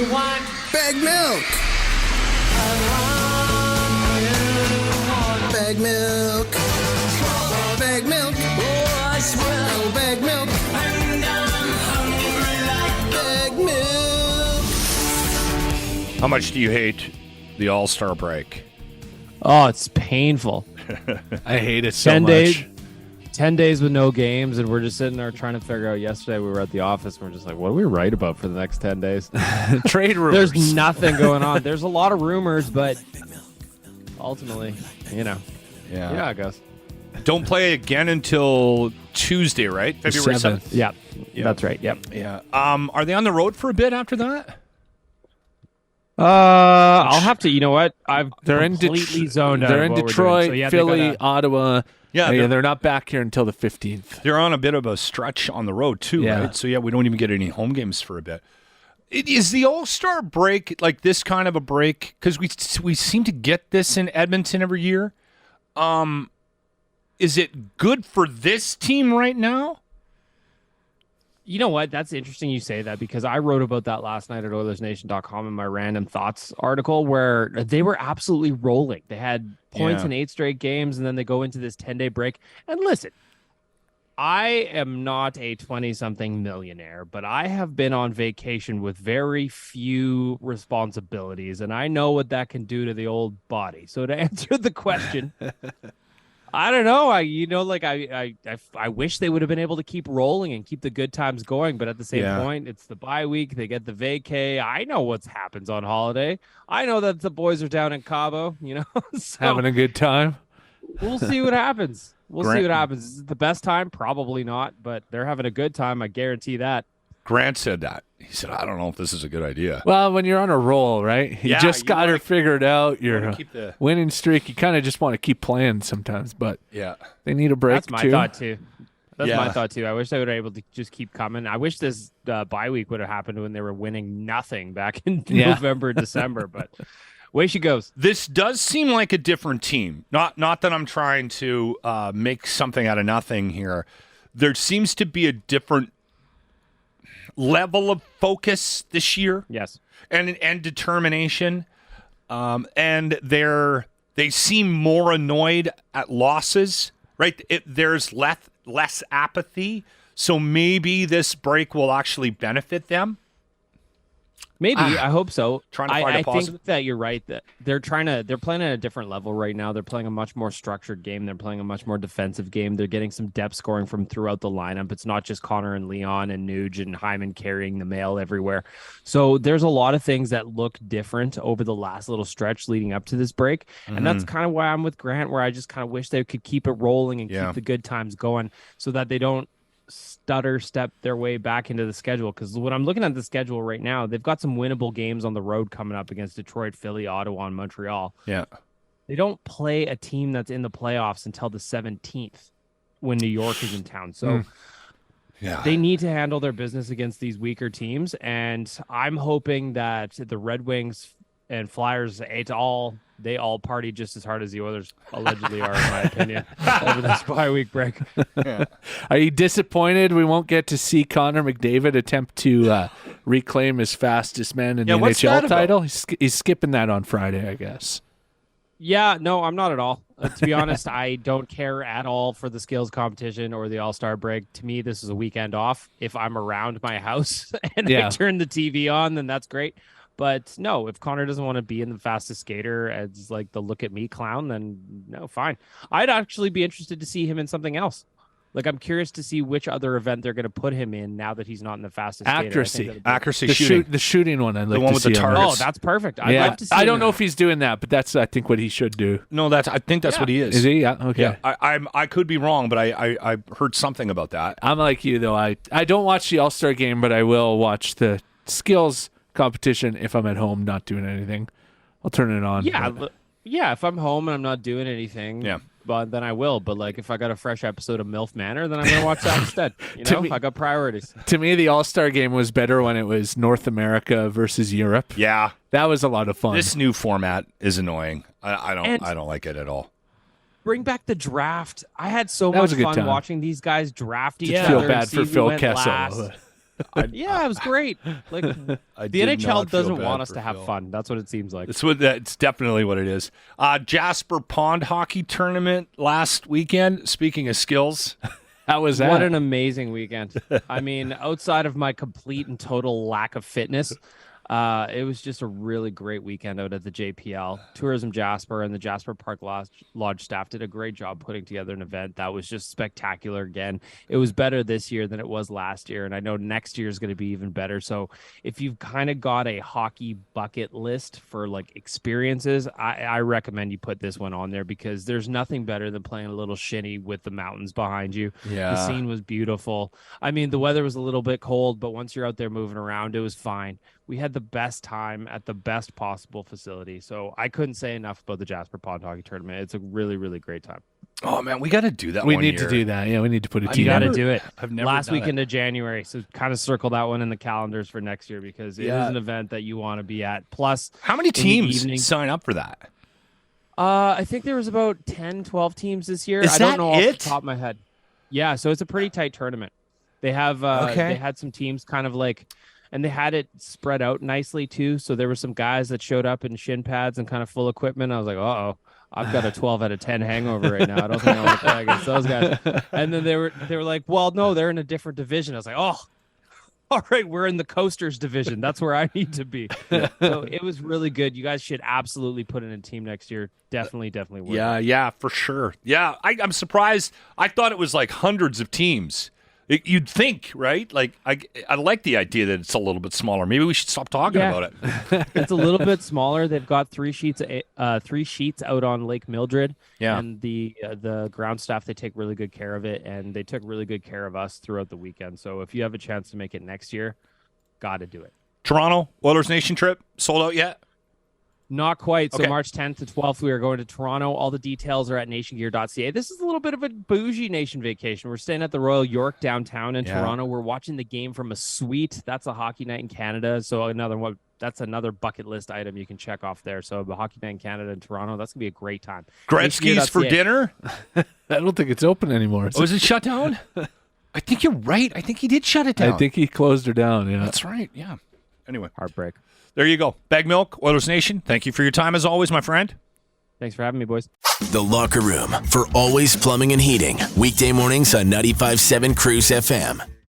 Baggedmilk. Baggedmilk. Baggedmilk. Oh, I swear. Oh, Baggedmilk. And I'm hungry like Baggedmilk. How much do you hate the All-Star break? Oh, it's painful. I hate it so 10 much. days, 10 days with no games, and we're just sitting there trying to figure out. Yesterday, we were at the office, and we're just like, what do we write about for the next 10 days? Trade rumors. There's nothing going on. There's a lot of rumors, but ultimately, Yeah. yeah, I guess. Don't play again until Tuesday, right? February 7th. Yeah, that's right. Yep. Yeah. Are they on the road for a bit after that? I'll have to. You know what? They're in completely zoned out. They're of in what we're doing. Detroit, So, yeah, they Philly, gotta- Ottawa. Yeah, They're not back here until the 15th. They're on a bit of a stretch on the road too, Yeah. right? So yeah, we don't even get any home games for a bit. Is the All-Star break like this kind of a break? Because we seem to get this in Edmonton every year. Is it good for this team right now? You know what? That's interesting you say that, because I wrote about that last night at OilersNation.com in my random thoughts article, where they were absolutely rolling. They had points in 8 straight games, and then they go into this 10-day break. And listen, I am not a 20-something millionaire, but I have been on vacation with very few responsibilities, and I know what that can do to the old body. So to answer the question, I don't know. I wish they would have been able to keep rolling and keep the good times going. But at the same point, it's the bye week. They get the vacay. I know what happens on holiday. I know that the boys are down in Cabo, so Having a good time. we'll see what happens. We'll see what happens. Is it the best time? Probably not, but they're having a good time. I guarantee that. Grant said that. He said, I don't know if this is a good idea. Well, when you're on a roll, right? You just got her figured out. You're keep the winning streak. You kind of just want to keep playing sometimes, but yeah. they need a break That's my too. thought too. That's Yeah. my thought too. I wish they would have able to just keep coming. I wish this bye week would have happened when they were winning nothing back in November, December. But way she goes. This does seem like a different team. Not that I'm trying to make something out of nothing here. There seems to be a different level of focus this year. Yes. And determination. And they seem more annoyed at losses, right? There's less apathy. So maybe this break will actually benefit them. Maybe. I hope so. Trying to find a I positive. think that you're right, that they're playing at a different level right now. They're playing a much more structured game. They're playing a much more defensive game. They're getting some depth scoring from throughout the lineup. It's not just Connor and Leon and Nuge and Hyman carrying the mail everywhere. So there's a lot of things that look different over the last little stretch leading up to this break. And that's kind of why I'm with Grant, where I just kind of wish they could keep it rolling and keep the good times going so that they don't stutter step their way back into the schedule. Because when I'm looking at the schedule right now, they've got some winnable games on the road coming up against Detroit, Philly, Ottawa, and Montreal. Yeah. They don't play a team that's in the playoffs until the 17th when New York is in town. So they need to handle their business against these weaker teams. And I'm hoping that the Red Wings and Flyers, they all party just as hard as the Oilers allegedly are, in my opinion, over this bye week break. Are you disappointed we won't get to see Connor McDavid attempt to reclaim his fastest man in the what's that NHL about? title? He's skipping that on Friday, I guess. Yeah, no, I'm not at all. To be honest, I don't care at all for the skills competition or the All-Star break. To me, this is a weekend off. If I'm around my house and I turn the TV on, then that's great. But no, if Connor doesn't want to be in the fastest skater as like the look at me clown, then no, fine. I'd actually be interested to see him in something else. Like, I'm curious to see which other event they're going to put him in now that he's not in the fastest skater. Accuracy The shooting. The shooting one. I'd like one to with see the him in. targets. Oh, that's perfect. I'd Yeah, love to see I him don't in know that. if he's doing that, but that's I think what he should do. No, I think that's what he is. Is he? Yeah. Okay. Yeah, I could be wrong, but I heard something about that. I'm like you though. I don't watch the All-Star game, but I will watch the skills competition if I'm at home not doing anything. I'll turn it on. Yeah, if I'm home and I'm not doing anything, Yeah. but then I will. But like, if I got a fresh episode of MILF Manor, then I'm gonna watch that instead. I got priorities. To me, the All-Star game was better when it was North America versus Europe. Yeah, That was a lot of fun. this new format is annoying. I don't like it at all. Bring back the draft. I had so That was much a good fun time. watching these guys draft each Did other. feel bad and see for who Phil went Kessel. last. Yeah, it was great. Like I the did NHL not feel doesn't bad want us for to have Phil. fun. That's what it seems like. It's definitely what it is. Jasper Pond Hockey Tournament last weekend. Speaking of skills, How was that? What an amazing weekend. I mean, outside of my complete and total lack of fitness, it was just a really great weekend out at the JPL. Tourism Jasper and the Jasper Park Lodge staff did a great job putting together an event that was just spectacular again. It was better this year than it was last year, and I know next year is going to be even better. So if you've kind of got a hockey bucket list for like experiences, I recommend you put this one on there because there's nothing better than playing a little shinny with the mountains behind you. Yeah. The scene was beautiful. I mean, the weather was a little bit cold, but once you're out there moving around, it was fine. We had the best time at the best possible facility. So I couldn't say enough about the Jasper Pond Hockey Tournament. It's a really, really great time. oh man, we got to do that. We one need year. to do that. Yeah, we need to put a I've team. You got to never- do it. I've never Last done weekend it. of January. So kind of circle that one in the calendars for next year because it Yeah. is an event that you want to be at. Plus, How many the teams evening- sign up for that? I think there was about 10, 12 teams this year. Is I don't that know off it? the top of my head. Yeah, so it's a pretty tight tournament. They have Okay. they had some teams kind of like, and they had it spread out nicely too. So there were some guys that showed up in shin pads and kind of full equipment. I was like, uh-oh, I've got a 12 out of 10 hangover right now. I don't think I want to play against those guys. And then they were like, well, no, they're in a different division. I was like, oh, all right, we're in the coasters division. That's where I need to be. So it was really good. You guys should absolutely put in a team next year. Definitely worth it. Yeah, for sure. Yeah, I'm surprised. I thought it was like hundreds of teams. You'd think, right? Like I like the idea that it's a little bit smaller. Maybe we should stop talking Yeah. about it. It's a little bit smaller. They've got three sheets out on Lake Mildred. Yeah. And the ground staff, they take really good care of it, and they took really good care of us throughout the weekend. So if you have a chance to make it next year, got to do it. Toronto Oilers Nation trip sold out yet? Not quite. So Okay. March 10th to 12th, we are going to Toronto. All the details are at nationgear.ca. This is a little bit of a bougie nation vacation. We're staying at the Royal York downtown in Yeah. Toronto. We're watching the game from a suite. That's a hockey night in Canada. So another one. That's another bucket list item you can check off there. So the hockey night in Canada and Toronto. That's gonna be a great time. Gretzky's for nationgear.ca. dinner? I don't think it's open anymore. Was it shut down? I think you're right. I think he did shut it down. I think he closed her down. Yeah. That's right. Yeah. Anyway, Heartbreak. there you go. Baggedmilk, Oilers Nation. Thank you for your time as always, my friend. Thanks for having me, boys. The Locker Room for Always Plumbing and Heating. Weekday mornings on 95.7 Cruise FM.